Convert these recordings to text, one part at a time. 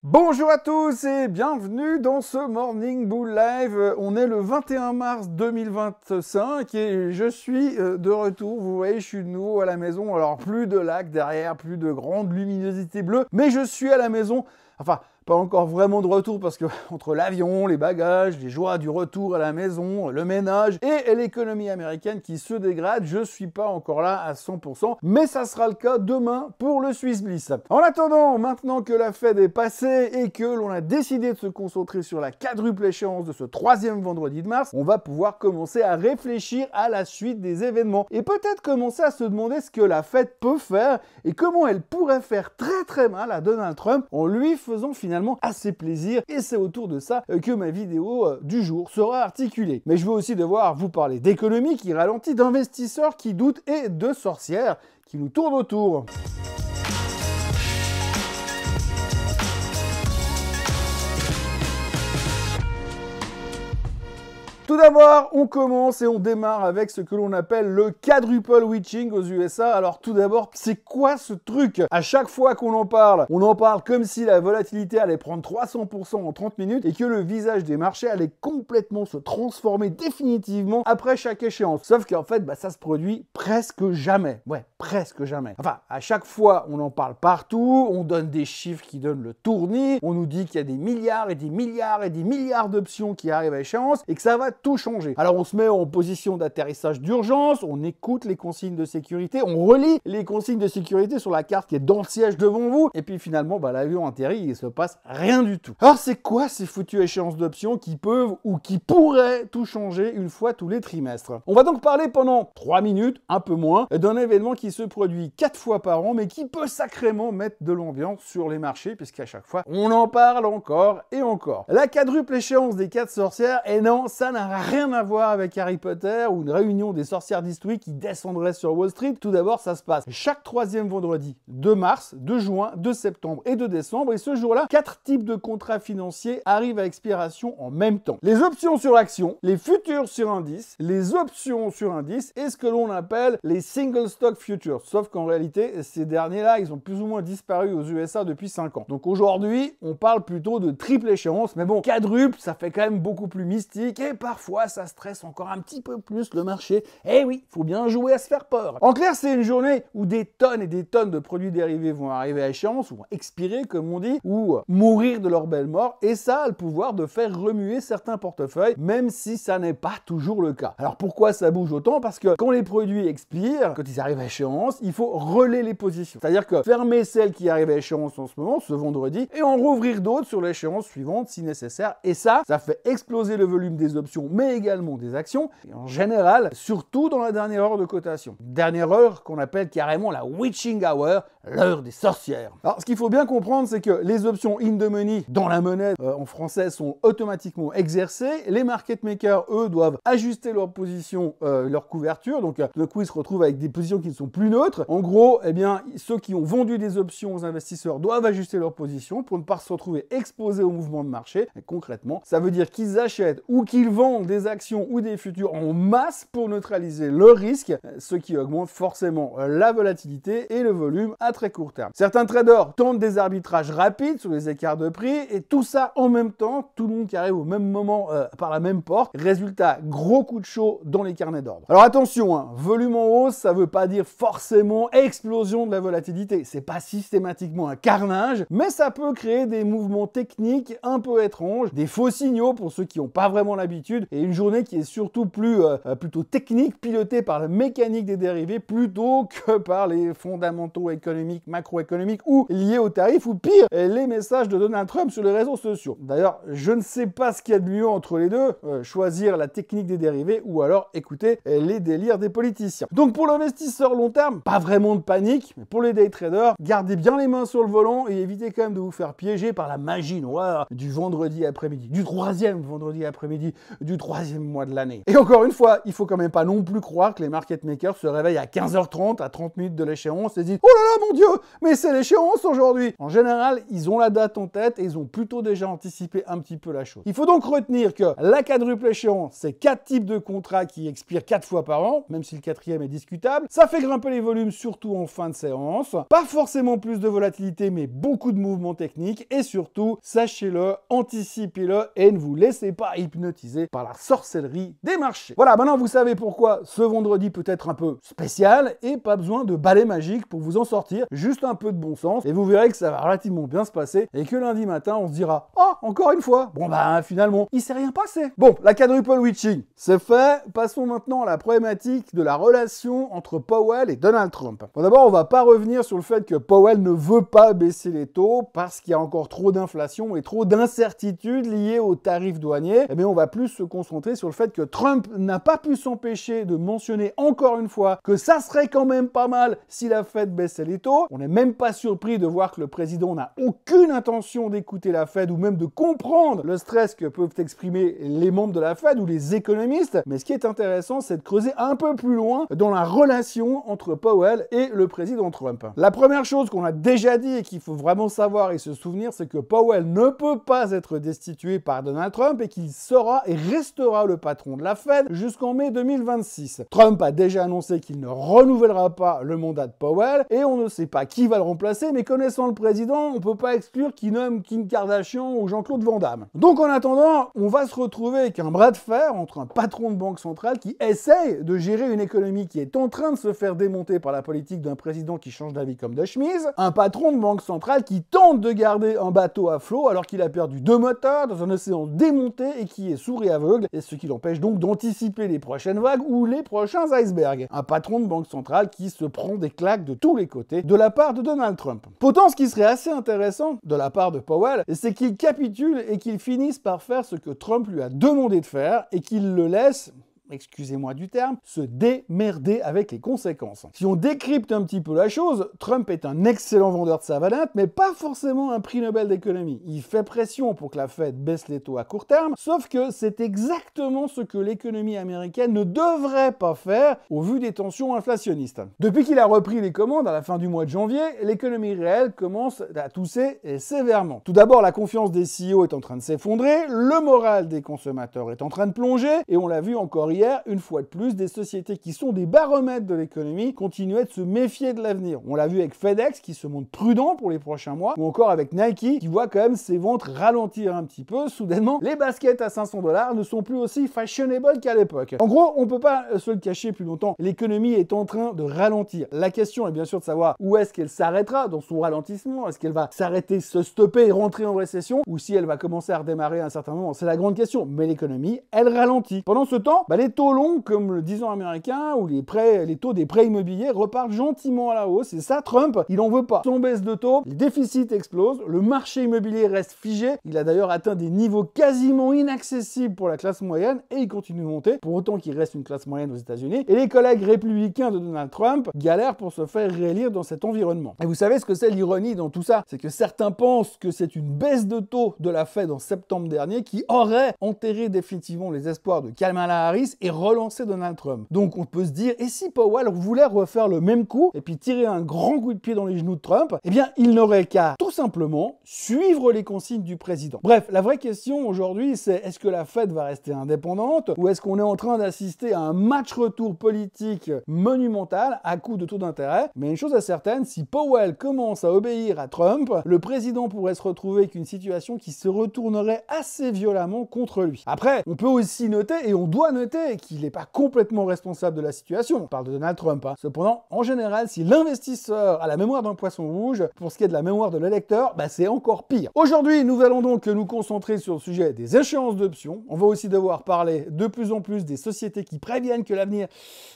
Bonjour à tous et bienvenue dans ce Morning Bull Live. On est le 21 mars 2025 et je suis de retour. Vous voyez, je suis de nouveau à la maison. Alors plus de lac derrière, plus de grande luminosité bleue, mais je suis à la maison. Enfin, pas encore vraiment de retour parce que entre l'avion, les bagages, les joies du retour à la maison, le ménage et l'économie américaine qui se dégrade, je suis pas encore là à 100%, mais ça sera le cas demain pour le Swiss Bliss. En attendant, maintenant que la Fed est passée et que l'on a décidé de se concentrer sur la quadruple échéance de ce troisième vendredi de mars, on va pouvoir commencer à réfléchir à la suite des événements et peut-être commencer à se demander ce que la Fed peut faire et comment elle pourrait faire très mal à Donald Trump en lui faisant finalement assez plaisir, et c'est autour de ça que ma vidéo du jour sera articulée. Mais je veux aussi devoir vous parler d'économie qui ralentit, d'investisseurs qui doutent et de sorcières qui nous tournent autour. Tout d'abord, on commence et on démarre avec ce que l'on appelle le quadruple witching aux USA. Alors tout d'abord, c'est quoi ce truc? À chaque fois qu'on en parle, on en parle comme si la volatilité allait prendre 300% en 30 minutes et que le visage des marchés allait complètement se transformer définitivement après chaque échéance. Sauf qu'en fait, ça se produit presque jamais. Ouais, presque jamais. Enfin, à chaque fois, on en parle partout, on donne des chiffres qui donnent le tournis, on nous dit qu'il y a des milliards et des milliards et des milliards d'options qui arrivent à échéance et que ça va tout changer. Alors on se met en position d'atterrissage d'urgence, on écoute les consignes de sécurité, on relit les consignes de sécurité sur la carte qui est dans le siège devant vous, et puis finalement l'avion atterrit et il se passe rien du tout. Alors c'est quoi ces foutues échéances d'options qui peuvent ou qui pourraient tout changer une fois tous les trimestres? On va donc parler pendant 3 minutes, un peu moins, d'un événement qui se produit 4 fois par an mais qui peut sacrément mettre de l'ambiance sur les marchés puisqu'à chaque fois on en parle encore et encore. La quadruple échéance des 4 sorcières, et non, ça n'a rien à voir avec Harry Potter ou une réunion des sorcières d'Eastwick qui descendrait sur Wall Street. Tout d'abord, ça se passe chaque troisième vendredi de mars, de juin, de septembre et de décembre. Et ce jour-là, 4 types de contrats financiers arrivent à expiration en même temps. Les options sur action, les futurs sur indice, les options sur indice et ce que l'on appelle les single stock futures. Sauf qu'en réalité, ces derniers-là, ils ont plus ou moins disparu aux USA depuis 5 ans. Donc aujourd'hui, on parle plutôt de triple échéance. Mais bon, quadruple, ça fait quand même beaucoup plus mystique et parfois ça stresse encore un petit peu plus le marché. Eh oui, faut bien jouer à se faire peur. En clair, c'est une journée où des tonnes et des tonnes de produits dérivés vont arriver à échéance, ou vont expirer comme on dit, ou mourir de leur belle mort, et ça a le pouvoir de faire remuer certains portefeuilles, même si ça n'est pas toujours le cas. Alors pourquoi ça bouge autant? Parce que quand les produits expirent, quand ils arrivent à échéance, il faut relayer les positions. C'est-à-dire que fermer celles qui arrivent à échéance en ce moment, ce vendredi, et en rouvrir d'autres sur l'échéance suivante si nécessaire. Et ça fait exploser le volume des options, mais également des actions, et en général, surtout dans la dernière heure de cotation. Dernière heure qu'on appelle carrément la witching hour, l'heure des sorcières. Alors, ce qu'il faut bien comprendre, c'est que les options in the money, dans la monnaie en français, sont automatiquement exercées. Les market makers, eux, doivent ajuster leur position, leur couverture. Donc, d'un coup, ils se retrouvent avec des positions qui ne sont plus neutres. En gros, eh bien, ceux qui ont vendu des options aux investisseurs doivent ajuster leur position pour ne pas se retrouver exposés au mouvement de marché. Et concrètement, ça veut dire qu'ils achètent ou qu'ils vendent des actions ou des futurs en masse pour neutraliser le risque, ce qui augmente forcément la volatilité et le volume à très court terme. Certains traders tentent des arbitrages rapides sur les écarts de prix et tout ça en même temps, tout le monde qui arrive au même moment par la même porte. Résultat, gros coup de chaud dans les carnets d'ordre. Alors attention, volume en hausse, ça veut pas dire forcément explosion de la volatilité. C'est pas systématiquement un carnage, mais ça peut créer des mouvements techniques un peu étranges, des faux signaux pour ceux qui n'ont pas vraiment l'habitude, et une journée qui est surtout plutôt technique, pilotée par la mécanique des dérivés plutôt que par les fondamentaux économiques, macroéconomiques ou liés aux tarifs, ou pire, les messages de Donald Trump sur les réseaux sociaux. D'ailleurs, je ne sais pas ce qu'il y a de mieux entre les deux, choisir la technique des dérivés ou alors écouter les délires des politiciens. Donc pour l'investisseur long terme, pas vraiment de panique, mais pour les day traders, gardez bien les mains sur le volant et évitez quand même de vous faire piéger par la magie noire du vendredi après-midi, du troisième vendredi après-midi, du du 3e mois de l'année. Et encore une fois, il faut quand même pas non plus croire que les market makers se réveillent à 15h30, à 30 minutes de l'échéance, et se disent « Oh là là, mon Dieu, mais c'est l'échéance aujourd'hui !» En général, ils ont la date en tête et ils ont plutôt déjà anticipé un petit peu la chose. Il faut donc retenir que la quadruple échéance, c'est 4 types de contrats qui expirent 4 fois par an, même si le 4e est discutable. Ça fait grimper les volumes, surtout en fin de séance. Pas forcément plus de volatilité, mais beaucoup de mouvements techniques. Et surtout, sachez-le, anticipez-le et ne vous laissez pas hypnotiser par la sorcellerie des marchés. Voilà, maintenant vous savez pourquoi ce vendredi peut être un peu spécial et pas besoin de balai magique pour vous en sortir, juste un peu de bon sens et vous verrez que ça va relativement bien se passer et que lundi matin on se dira « Oh, encore une fois !» Bon bah finalement, il s'est rien passé. Bon, la quadruple witching, c'est fait. Passons maintenant à la problématique de la relation entre Powell et Donald Trump. Bon, d'abord, on va pas revenir sur le fait que Powell ne veut pas baisser les taux parce qu'il y a encore trop d'inflation et trop d'incertitudes liées aux tarifs douaniers. Eh bien, on va plus se concentrer sur le fait que Trump n'a pas pu s'empêcher de mentionner encore une fois que ça serait quand même pas mal si la Fed baissait les taux. On n'est même pas surpris de voir que le président n'a aucune intention d'écouter la Fed ou même de comprendre le stress que peuvent exprimer les membres de la Fed ou les économistes. Mais ce qui est intéressant, c'est de creuser un peu plus loin dans la relation entre Powell et le président Trump. La première chose qu'on a déjà dit et qu'il faut vraiment savoir et se souvenir, c'est que Powell ne peut pas être destitué par Donald Trump et qu'il sera et restera le patron de la Fed jusqu'en mai 2026. Trump a déjà annoncé qu'il ne renouvellera pas le mandat de Powell et on ne sait pas qui va le remplacer, mais connaissant le président, on ne peut pas exclure qu'il nomme Kim Kardashian ou Jean-Claude Van Damme. Donc en attendant, on va se retrouver avec un bras de fer entre un patron de banque centrale qui essaye de gérer une économie qui est en train de se faire démonter par la politique d'un président qui change d'avis comme de chemise, un patron de banque centrale qui tente de garder un bateau à flot alors qu'il a perdu 2 moteurs dans un océan démonté et qui est sourd et aveugle, et ce qui l'empêche donc d'anticiper les prochaines vagues ou les prochains icebergs. Un patron de banque centrale qui se prend des claques de tous les côtés de la part de Donald Trump. Pourtant, ce qui serait assez intéressant de la part de Powell, c'est qu'il capitule et qu'il finisse par faire ce que Trump lui a demandé de faire et qu'il le laisse, excusez-moi du terme, se démerder avec les conséquences. Si on décrypte un petit peu la chose, Trump est un excellent vendeur de savonnette, mais pas forcément un prix Nobel d'économie. Il fait pression pour que la Fed baisse les taux à court terme, sauf que c'est exactement ce que l'économie américaine ne devrait pas faire au vu des tensions inflationnistes. Depuis qu'il a repris les commandes à la fin du mois de janvier, l'économie réelle commence à tousser sévèrement. Tout d'abord, la confiance des CEO est en train de s'effondrer, le moral des consommateurs est en train de plonger, et on l'a vu encore hier, une fois de plus, des sociétés qui sont des baromètres de l'économie continuaient de se méfier de l'avenir. On l'a vu avec FedEx qui se montre prudent pour les prochains mois, ou encore avec Nike qui voit quand même ses ventes ralentir un petit peu. Soudainement, les baskets à $500 ne sont plus aussi fashionable qu'à l'époque. En gros, on peut pas se le cacher plus longtemps. L'économie est en train de ralentir. La question est bien sûr de savoir où est-ce qu'elle s'arrêtera dans son ralentissement. Est-ce qu'elle va s'arrêter, se stopper et rentrer en récession, ou si elle va commencer à redémarrer à un certain moment? C'est la grande question. Mais l'économie, elle ralentit. Pendant ce temps, les taux longs, comme le 10 ans américain, ou les taux des prêts immobiliers repartent gentiment à la hausse. Et ça, Trump, il en veut pas. Son baisse de taux, les déficits explosent, le marché immobilier reste figé. Il a d'ailleurs atteint des niveaux quasiment inaccessibles pour la classe moyenne et il continue de monter, pour autant qu'il reste une classe moyenne aux États-Unis. Et les collègues républicains de Donald Trump galèrent pour se faire réélire dans cet environnement. Et vous savez ce que c'est l'ironie dans tout ça? C'est que certains pensent que c'est une baisse de taux de la Fed en septembre dernier qui aurait enterré définitivement les espoirs de Kamala Harris et relancer Donald Trump. Donc on peut se dire, et si Powell voulait refaire le même coup et puis tirer un grand coup de pied dans les genoux de Trump, eh bien il n'aurait qu'à tout simplement suivre les consignes du président. Bref, la vraie question aujourd'hui, c'est est-ce que la Fed va rester indépendante ou est-ce qu'on est en train d'assister à un match retour politique monumental à coup de taux d'intérêt? Mais une chose est certaine, si Powell commence à obéir à Trump, le président pourrait se retrouver avec une situation qui se retournerait assez violemment contre lui. Après, on peut aussi noter, et on doit noter, qu'il n'est pas complètement responsable de la situation. On parle de Donald Trump. Cependant, en général, si l'investisseur a la mémoire d'un poisson rouge, pour ce qui est de la mémoire de l'électeur, c'est encore pire. Aujourd'hui, nous allons donc nous concentrer sur le sujet des échéances d'options. On va aussi devoir parler de plus en plus des sociétés qui préviennent que l'avenir,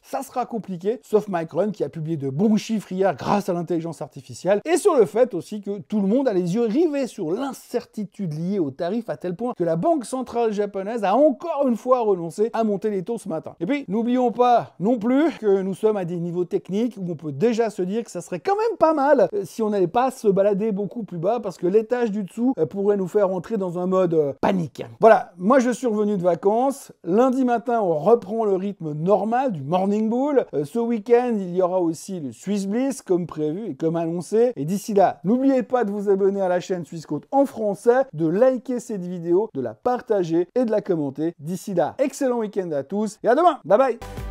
ça sera compliqué, sauf Micron qui a publié de bons chiffres hier grâce à l'intelligence artificielle, et sur le fait aussi que tout le monde a les yeux rivés sur l'incertitude liée aux tarifs à tel point que la Banque centrale japonaise a encore une fois renoncé à monter les les taux ce matin. Et puis, n'oublions pas non plus que nous sommes à des niveaux techniques où on peut déjà se dire que ça serait quand même pas mal si on n'allait pas se balader beaucoup plus bas parce que l'étage du dessous pourrait nous faire entrer dans un mode panique. Voilà, moi je suis revenu de vacances. Lundi matin, on reprend le rythme normal du Morning Bull. Ce week-end, il y aura aussi le Swiss Bliss comme prévu et comme annoncé. Et d'ici là, n'oubliez pas de vous abonner à la chaîne Swissquote en français, de liker cette vidéo, de la partager et de la commenter. D'ici là, excellent week-end à tous et à demain. Bye bye.